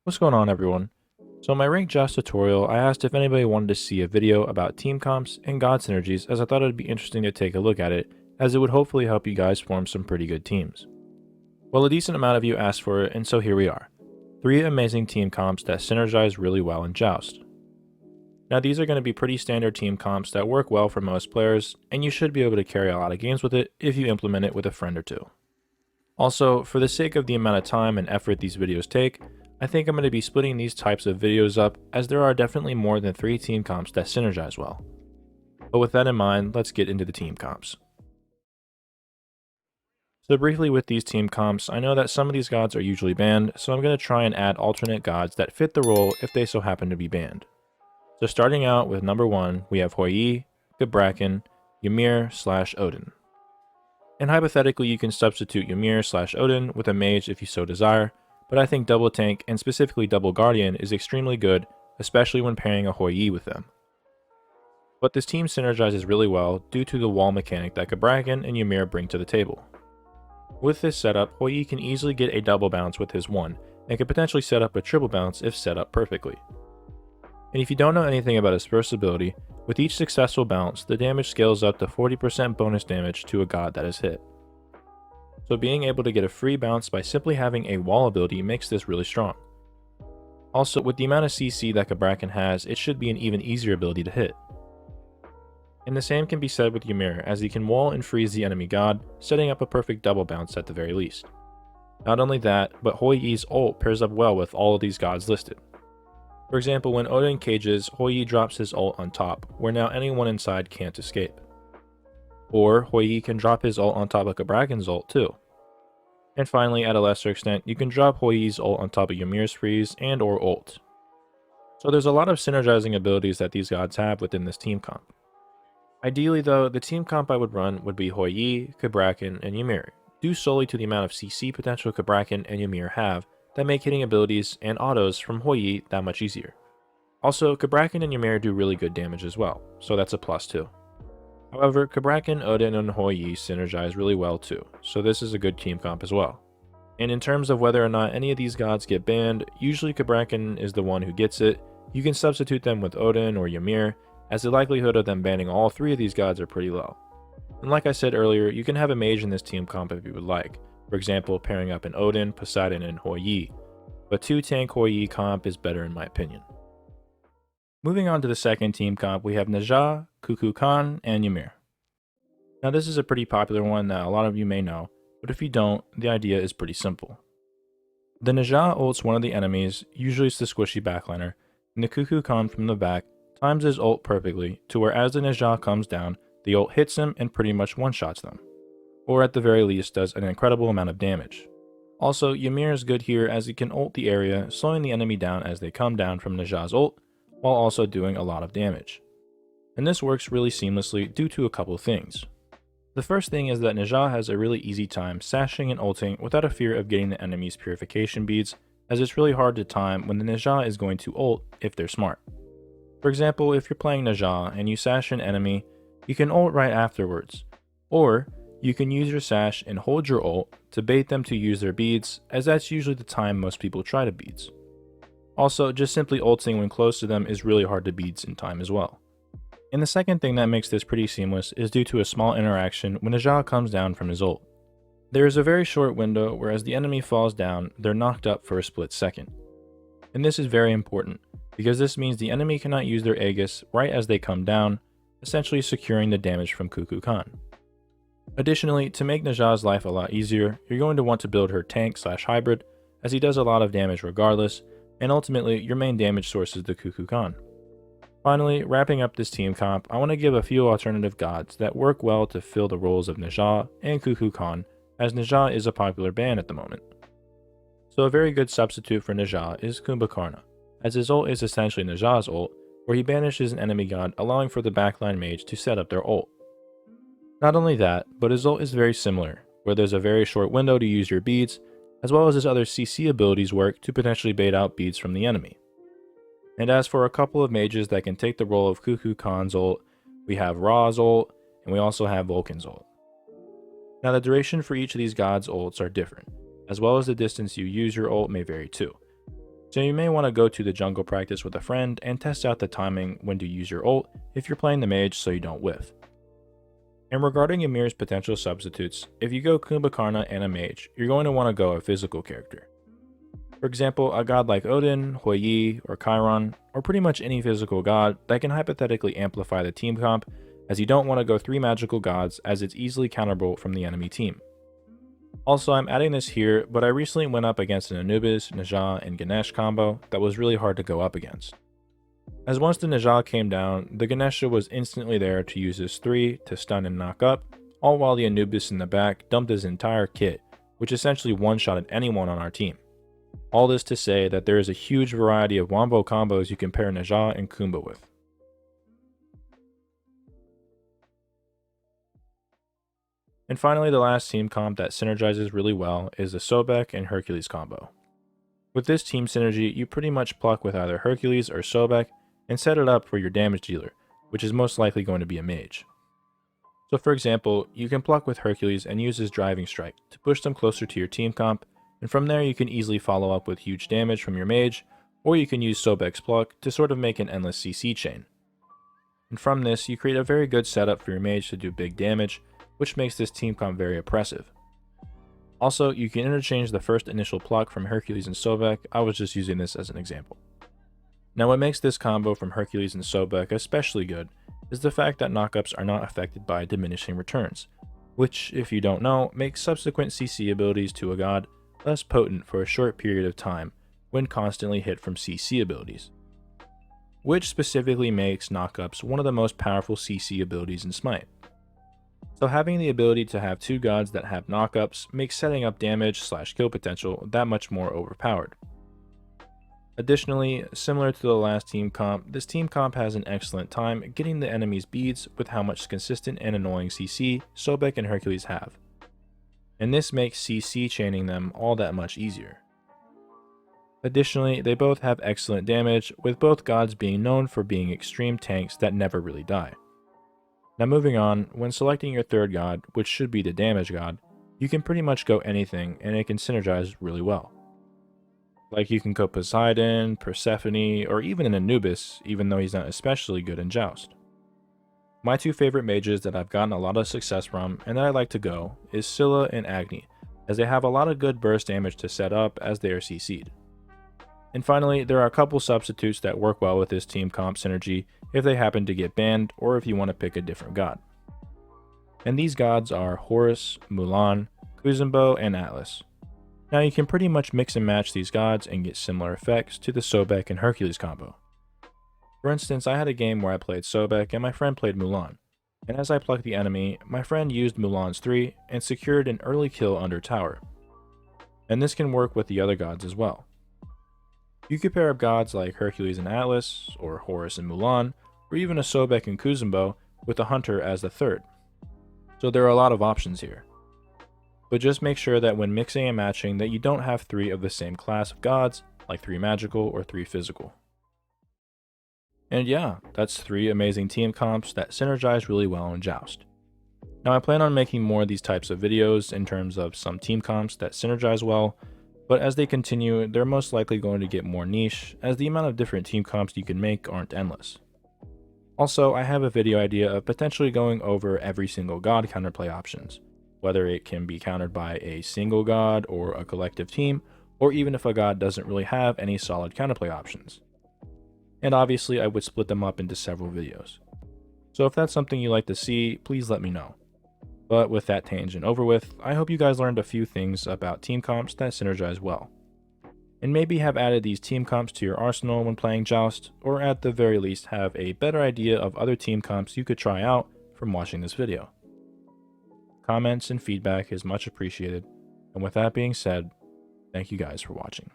What's going on, everyone? So in my ranked Joust tutorial, I asked if anybody wanted to see a video about team comps and god synergies, as I thought it would be interesting to take a look at it, as it would hopefully help you guys form some pretty good teams. Well, a decent amount of you asked for it, and so here we are. 3 amazing team comps that synergize really well in Joust. Now these are going to be pretty standard team comps that work well for most players, and you should be able to carry a lot of games with it if you implement it with a friend or two. Also, for the sake of the amount of time and effort these videos take, I think I'm going to be splitting these types of videos up, as there are definitely more than 3 team comps that synergize well. But with that in mind, let's get into the team comps. So briefly with these team comps, I know that some of these gods are usually banned, so I'm going to try and add alternate gods that fit the role if they so happen to be banned. So starting out with number 1, we have Hoi, Gabrakan, Ymir/Odin. And hypothetically, you can substitute Ymir/Odin with a mage if you so desire, but I think double tank and specifically double guardian is extremely good, especially when pairing a Hoi with them. But this team synergizes really well due to the wall mechanic that Gabrakan and Ymir bring to the table. With this setup, Hoi can easily get a double bounce with his 1, and can potentially set up a triple bounce if set up perfectly. And if you don't know anything about his first ability, with each successful bounce, the damage scales up to 40% bonus damage to a god that is hit. So being able to get a free bounce by simply having a wall ability makes this really strong. Also, with the amount of CC that Gabrakan has, it should be an even easier ability to hit. And the same can be said with Ymir, as he can wall and freeze the enemy god, setting up a perfect double bounce at the very least. Not only that, but Hoi's ult pairs up well with all of these gods listed. For example, when Odin cages, Hoi drops his ult on top, where now anyone inside can't escape. Or Hoi can drop his ult on top of Gabrakan's ult too. And finally, at a lesser extent, you can drop Hoi's ult on top of Ymir's freeze and or ult. So there's a lot of synergizing abilities that these gods have within this team comp. Ideally though, the team comp I would run would be Hoi, Gabrakan, and Ymir, due solely to the amount of CC potential Gabrakan and Ymir have that make hitting abilities and autos from Hoi that much easier. Also, Gabrakan and Ymir do really good damage as well, so that's a plus too. However, Gabrakan, Odin, and Hoi synergize really well too, so this is a good team comp as well. And in terms of whether or not any of these gods get banned, usually Gabrakan is the one who gets it. You can substitute them with Odin or Ymir, as the likelihood of them banning all 3 of these gods are pretty low. And like I said earlier, you can have a mage in this team comp if you would like, for example pairing up an Odin, Poseidon, and Hoi, but 2 tank Hoi comp is better in my opinion. Moving on to the second team comp, we have Najah, Kukulkan, and Ymir. Now this is a pretty popular one that a lot of you may know, but if you don't, the idea is pretty simple. The Najah ults one of the enemies, usually it's the squishy backliner, and the Kukulkan from the back times his ult perfectly to where as the Najah comes down, the ult hits him and pretty much one-shots them, or at the very least does an incredible amount of damage. Also, Ymir is good here as he can ult the area, slowing the enemy down as they come down from Najah's ult, while also doing a lot of damage. And this works really seamlessly due to a couple things. The first thing is that Najah has a really easy time sashing and ulting without a fear of getting the enemy's purification beads, as it's really hard to time when the Najah is going to ult if they're smart. For example, if you're playing Najah and you sash an enemy, you can ult right afterwards, or you can use your sash and hold your ult to bait them to use their beads, as that's usually the time most people try to beads. Also, just simply ulting when close to them is really hard to beads in time as well. And the second thing that makes this pretty seamless is due to a small interaction when Najah comes down from his ult. There is a very short window where as the enemy falls down, they're knocked up for a split second. And this is very important, because this means the enemy cannot use their Aegis right as they come down, essentially securing the damage from Kukulkan. Additionally, to make Najah's life a lot easier, you're going to want to build her tank/hybrid, as he does a lot of damage regardless, and ultimately your main damage source is the Kukulkan. Finally, wrapping up this team comp, I want to give a few alternative gods that work well to fill the roles of Najah and Kukulkan, as Najah is a popular ban at the moment. So a very good substitute for Najah is Kumbhakarna, as his ult is essentially Najah's ult, where he banishes an enemy god, allowing for the backline mage to set up their ult. Not only that, but his ult is very similar, where there's a very short window to use your beads, as well as his other CC abilities work to potentially bait out beads from the enemy. And as for a couple of mages that can take the role of Kukulkan's ult, we have Ra's ult, and we also have Vulcan's ult. Now the duration for each of these gods' ults are different, as well as the distance you use your ult may vary too. So you may want to go to the jungle practice with a friend and test out the timing when to use your ult if you're playing the mage so you don't whiff. And regarding Ymir's potential substitutes, if you go Kumbhakarna and a mage, you're going to want to go a physical character. For example, a god like Odin, Hou Yi, or Chiron, or pretty much any physical god that can hypothetically amplify the team comp, as you don't want to go 3 magical gods as it's easily counterable from the enemy team. Also, I'm adding this here, but I recently went up against an Anubis, Najah, and Ganesh combo that was really hard to go up against. As once the Najah came down, the Ganesha was instantly there to use his 3 to stun and knock up, all while the Anubis in the back dumped his entire kit, which essentially one-shotted anyone on our team. All this to say that there is a huge variety of wombo combos you can pair Najah and Kumbha with. And finally, the last team comp that synergizes really well is the Sobek and Hercules combo. With this team synergy, you pretty much pluck with either Hercules or Sobek and set it up for your damage dealer, which is most likely going to be a mage. So for example, you can pluck with Hercules and use his driving strike to push them closer to your team comp, and from there you can easily follow up with huge damage from your mage, or you can use Sobek's pluck to sort of make an endless CC chain. And from this, you create a very good setup for your mage to do big damage, which makes this team comp very oppressive. Also, you can interchange the first initial pluck from Hercules and Sobek. I was just using this as an example. Now what makes this combo from Hercules and Sobek especially good is the fact that knockups are not affected by diminishing returns, which, if you don't know, makes subsequent CC abilities to a god less potent for a short period of time when constantly hit from CC abilities, which specifically makes knockups one of the most powerful CC abilities in Smite. So having the ability to have 2 gods that have knockups makes setting up damage / kill potential that much more overpowered. Additionally, similar to the last team comp, this team comp has an excellent time getting the enemy's beads with how much consistent and annoying CC Sobek and Hercules have. And this makes CC chaining them all that much easier. Additionally, they both have excellent damage, with both gods being known for being extreme tanks that never really die. Now moving on, when selecting your third god, which should be the damage god, you can pretty much go anything and it can synergize really well. Like you can go Poseidon, Persephone, or even an Anubis, even though he's not especially good in Joust. My 2 favorite mages that I've gotten a lot of success from and that I like to go is Scylla and Agni, as they have a lot of good burst damage to set up as they are CC'd. And finally, there are a couple substitutes that work well with this team comp synergy if they happen to get banned or if you want to pick a different god. And these gods are Horus, Mulan, Kuzenbo, and Atlas. Now you can pretty much mix and match these gods and get similar effects to the Sobek and Hercules combo. For instance, I had a game where I played Sobek and my friend played Mulan, and as I plucked the enemy, my friend used Mulan's 3 and secured an early kill under tower. And this can work with the other gods as well. You could pair up gods like Hercules and Atlas, or Horus and Mulan, or even a Sobek and Kuzenbo with a hunter as the third. So there are a lot of options here. But just make sure that when mixing and matching that you don't have 3 of the same class of gods, like 3 magical or 3 physical. And yeah, that's 3 amazing team comps that synergize really well in Joust. Now I plan on making more of these types of videos in terms of some team comps that synergize well, but as they continue, they're most likely going to get more niche, as the amount of different team comps you can make aren't endless. Also, I have a video idea of potentially going over every single god counterplay options, whether it can be countered by a single god or a collective team, or even if a god doesn't really have any solid counterplay options. And obviously, I would split them up into several videos. So if that's something you'd like to see, please let me know. But with that tangent over with, I hope you guys learned a few things about team comps that synergize well. And maybe have added these team comps to your arsenal when playing Joust, or at the very least have a better idea of other team comps you could try out from watching this video. Comments and feedback is much appreciated, and with that being said, thank you guys for watching.